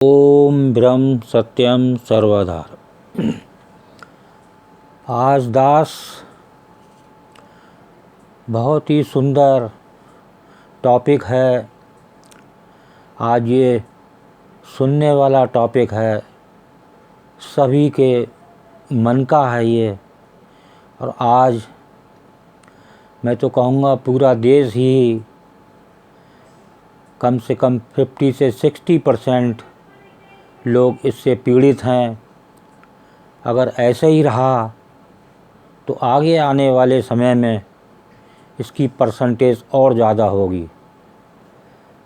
ओम ब्रह्म सत्यम सर्वधार। आज दास बहुत ही सुंदर टॉपिक है। आज ये सुनने वाला टॉपिक है, सभी के मन का है ये। और आज मैं तो कहूँगा पूरा देश ही कम से कम 50 से 60% लोग इससे पीड़ित हैं। अगर ऐसे ही रहा तो आगे आने वाले समय में इसकी परसेंटेज और ज़्यादा होगी,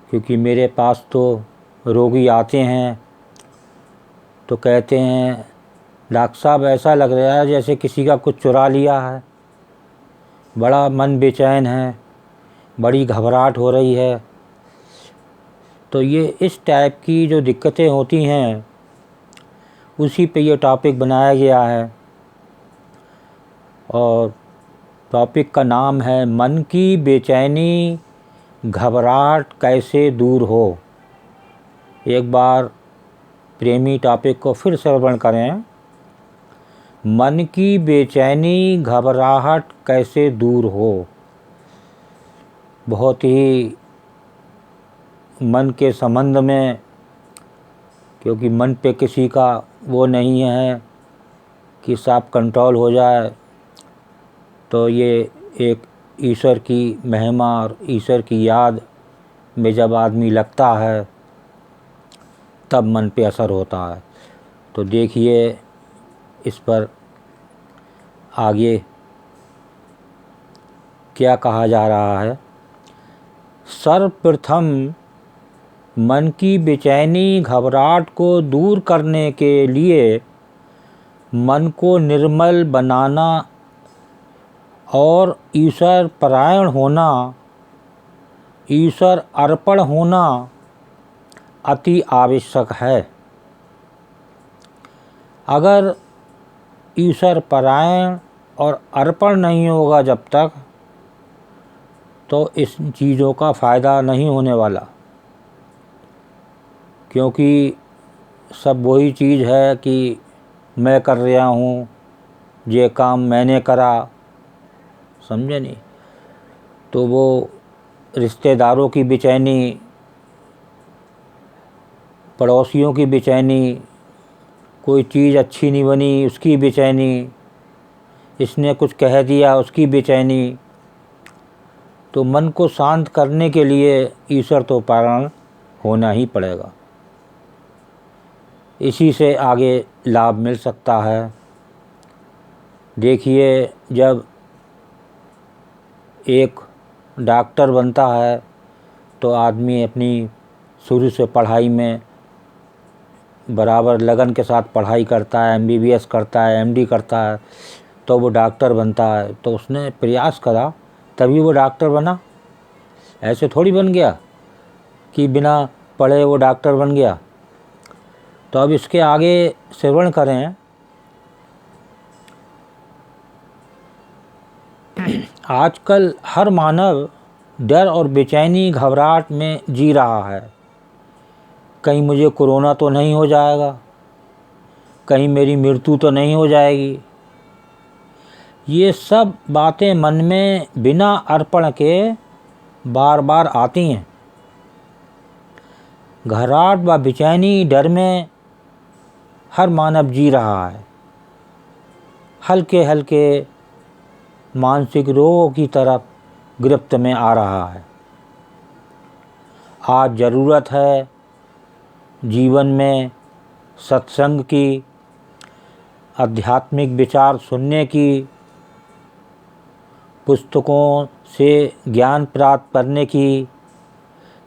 क्योंकि मेरे पास तो रोगी आते हैं तो कहते हैं डॉक्टर साहब ऐसा लग रहा है जैसे किसी का कुछ चुरा लिया है, बड़ा मन बेचैन है, बड़ी घबराहट हो रही है। तो ये इस टाइप की जो दिक्कतें होती हैं उसी पे ये टॉपिक बनाया गया है। और टॉपिक का नाम है मन की बेचैनी घबराहट कैसे दूर हो। एक बार प्रेमी टॉपिक को फिर श्रवण करें। मन की बेचैनी घबराहट कैसे दूर हो। बहुत ही मन के संबंध में, क्योंकि मन पे किसी का वो नहीं है कि साफ कंट्रोल हो जाए। तो ये एक ईश्वर की महिमा और ईश्वर की याद में जब आदमी लगता है तब मन पे असर होता है। तो देखिए इस पर आगे क्या कहा जा रहा है। सर्वप्रथम मन की बेचैनी घबराहट को दूर करने के लिए मन को निर्मल बनाना और ईश्वर परायण होना, ईश्वर अर्पण होना अति आवश्यक है। अगर ईश्वर परायण और अर्पण नहीं होगा जब तक, तो इस चीज़ों का फ़ायदा नहीं होने वाला। क्योंकि सब वही चीज़ है कि मैं कर रहा हूँ, ये काम मैंने करा, समझे नहीं। तो वो रिश्तेदारों की बेचैनी, पड़ोसियों की बेचैनी, कोई चीज़ अच्छी नहीं बनी उसकी बेचैनी, इसने कुछ कह दिया उसकी बेचैनी। तो मन को शांत करने के लिए ईश्वर तो पारण होना ही पड़ेगा। इसी से आगे लाभ मिल सकता है। देखिए जब एक डॉक्टर बनता है तो आदमी अपनी शुरू से पढ़ाई में बराबर लगन के साथ पढ़ाई करता है, MBBS करता है, MD करता है, तो वो डॉक्टर बनता है। तो उसने प्रयास करा तभी वो डॉक्टर बना। ऐसे थोड़ी बन गया कि बिना पढ़े वो डॉक्टर बन गया। तो अब इसके आगे श्रवण करें। आजकल हर मानव डर और बेचैनी घबराहट में जी रहा है। कहीं मुझे कोरोना तो नहीं हो जाएगा, कहीं मेरी मृत्यु तो नहीं हो जाएगी। ये सब बातें मन में बिना अर्पण के बार बार आती हैं। घबराहट व बेचैनी डर में हर मानव जी रहा है। हल्के हल्के मानसिक रोगों की तरफ गिरफ्त में आ रहा है। आज ज़रूरत है जीवन में सत्संग की, आध्यात्मिक विचार सुनने की, पुस्तकों से ज्ञान प्राप्त करने की,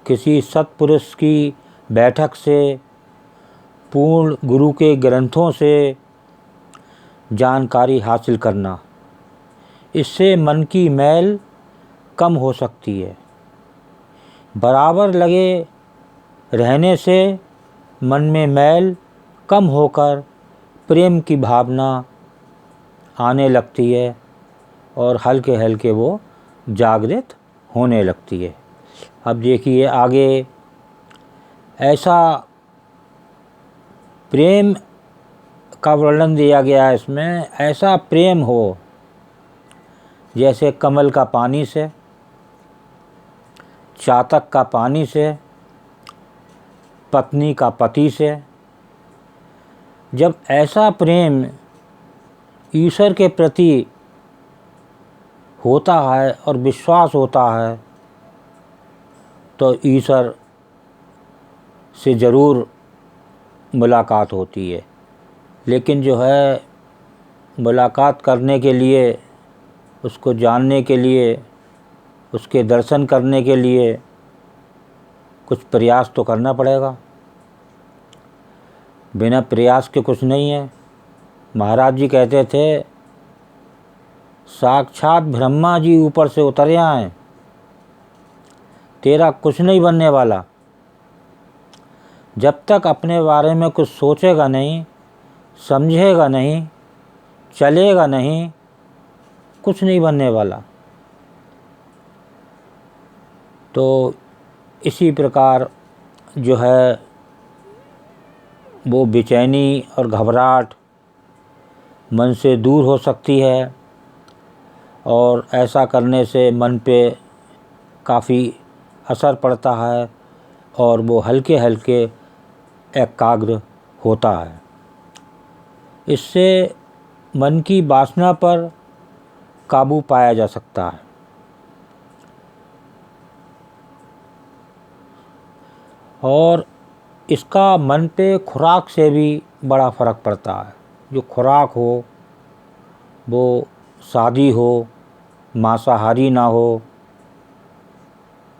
किसी सत्पुरुष की बैठक से, पूर्ण गुरु के ग्रंथों से जानकारी हासिल करना। इससे मन की मैल कम हो सकती है। बराबर लगे रहने से मन में मैल कम होकर प्रेम की भावना आने लगती है और हल्के हल्के वो जागृत होने लगती है। अब देखिए आगे ऐसा प्रेम का वर्णन दिया गया है इसमें, ऐसा प्रेम हो जैसे कमल का पानी से, चातक का पानी से, पत्नी का पति से। जब ऐसा प्रेम ईश्वर के प्रति होता है और विश्वास होता है तो ईश्वर से ज़रूर मुलाकात होती है। लेकिन जो है मुलाकात करने के लिए, उसको जानने के लिए, उसके दर्शन करने के लिए कुछ प्रयास तो करना पड़ेगा। बिना प्रयास के कुछ नहीं है। महाराज जी कहते थे साक्षात ब्रह्मा जी ऊपर से उतर आए, तेरा कुछ नहीं बनने वाला। जब तक अपने बारे में कुछ सोचेगा नहीं, समझेगा नहीं, चलेगा नहीं, कुछ नहीं बनने वाला। तो इसी प्रकार जो है वो बेचैनी और घबराहट मन से दूर हो सकती है और ऐसा करने से मन पे काफ़ी असर पड़ता है और वो हल्के हल्के एकाग्र होता है। इससे मन की वासना पर काबू पाया जा सकता है। और इसका मन पे खुराक से भी बड़ा फ़र्क पड़ता है। जो खुराक हो वो सादी हो, मांसाहारी ना हो।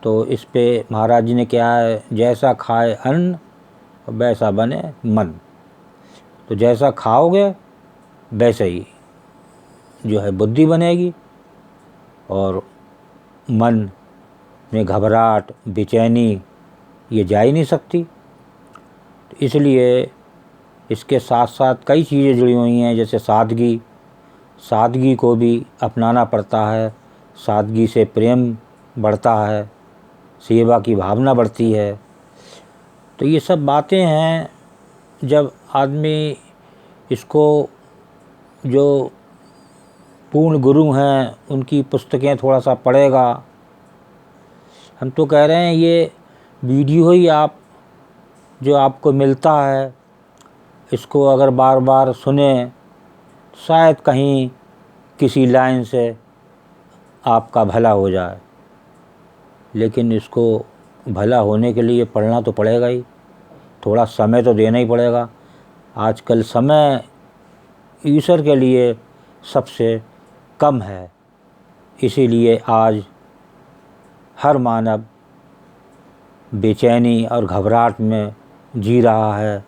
तो इस पे महाराज जी ने क्या है, जैसा खाए अन्न वैसा बने मन। तो जैसा खाओगे वैसे ही जो है बुद्धि बनेगी और मन में घबराहट, बेचैनी ये जा ही नहीं सकती। तो इसलिए इसके साथ साथ कई चीज़ें जुड़ी हुई हैं, जैसे सादगी। सादगी को भी अपनाना पड़ता है। सादगी से प्रेम बढ़ता है, सेवा की भावना बढ़ती है। तो ये सब बातें हैं। जब आदमी इसको, जो पूर्ण गुरु हैं उनकी पुस्तकें थोड़ा सा पढ़ेगा। हम तो कह रहे हैं ये वीडियो ही आप जो आपको मिलता है, इसको अगर बार बार सुने, शायद कहीं किसी लाइन से आपका भला हो जाए। लेकिन इसको भला होने के लिए पढ़ना तो पड़ेगा ही, थोड़ा समय तो देना ही पड़ेगा। आजकल समय ईश्वर के लिए सबसे कम है। इसीलिए आज हर मानव बेचैनी और घबराहट में जी रहा है।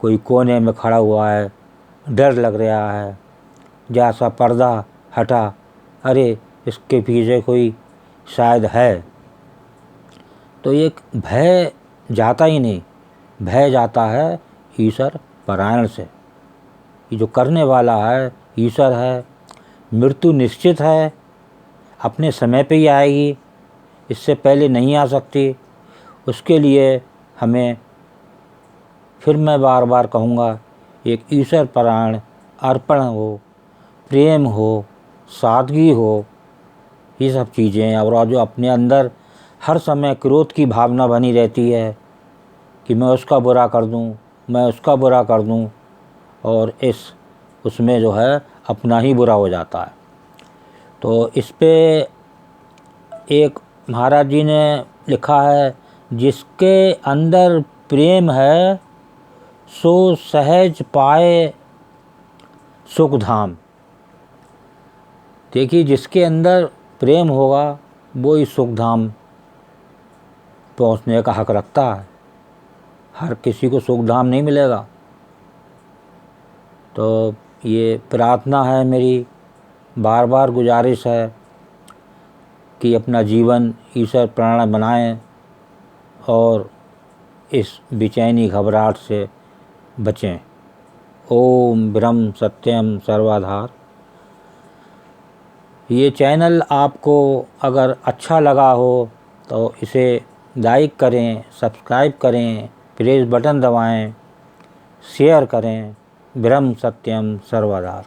कोई कोने में खड़ा हुआ है, डर लग रहा है, जैसा पर्दा हटा, अरे इसके पीछे कोई शायद है। तो एक भय जाता ही नहीं, भय जाता है ईश्वर परायण से। ये जो करने वाला है ईश्वर है। मृत्यु निश्चित है, अपने समय पे ही आएगी, इससे पहले नहीं आ सकती। उसके लिए हमें, फिर मैं बार बार कहूँगा, एक ईश्वर परायण अर्पण हो, प्रेम हो, सादगी हो, ये सब चीज़ें। और जो अपने अंदर हर समय क्रोध की भावना बनी रहती है कि मैं उसका बुरा कर दूँ, मैं उसका बुरा कर दूँ, और उसमें जो है अपना ही बुरा हो जाता है। तो इस पे एक महाराज जी ने लिखा है, जिसके अंदर प्रेम है सो सहज पाए सुख धाम। देखिए, जिसके अंदर प्रेम होगा वो ही सुख धाम पहुँचने का हक रखता है। हर किसी को सुख धाम नहीं मिलेगा। तो ये प्रार्थना है मेरी, बार बार गुजारिश है कि अपना जीवन ईश्वर परायण बनाएं और इस बेचैनी घबराहट से बचें। ओम ब्रह्म सत्यम सर्वाधार। ये चैनल आपको अगर अच्छा लगा हो तो इसे लाइक करें, सब्सक्राइब करें, प्रेस बटन दबाएं शेयर करें। ब्रह्म सत्यम सर्वदा।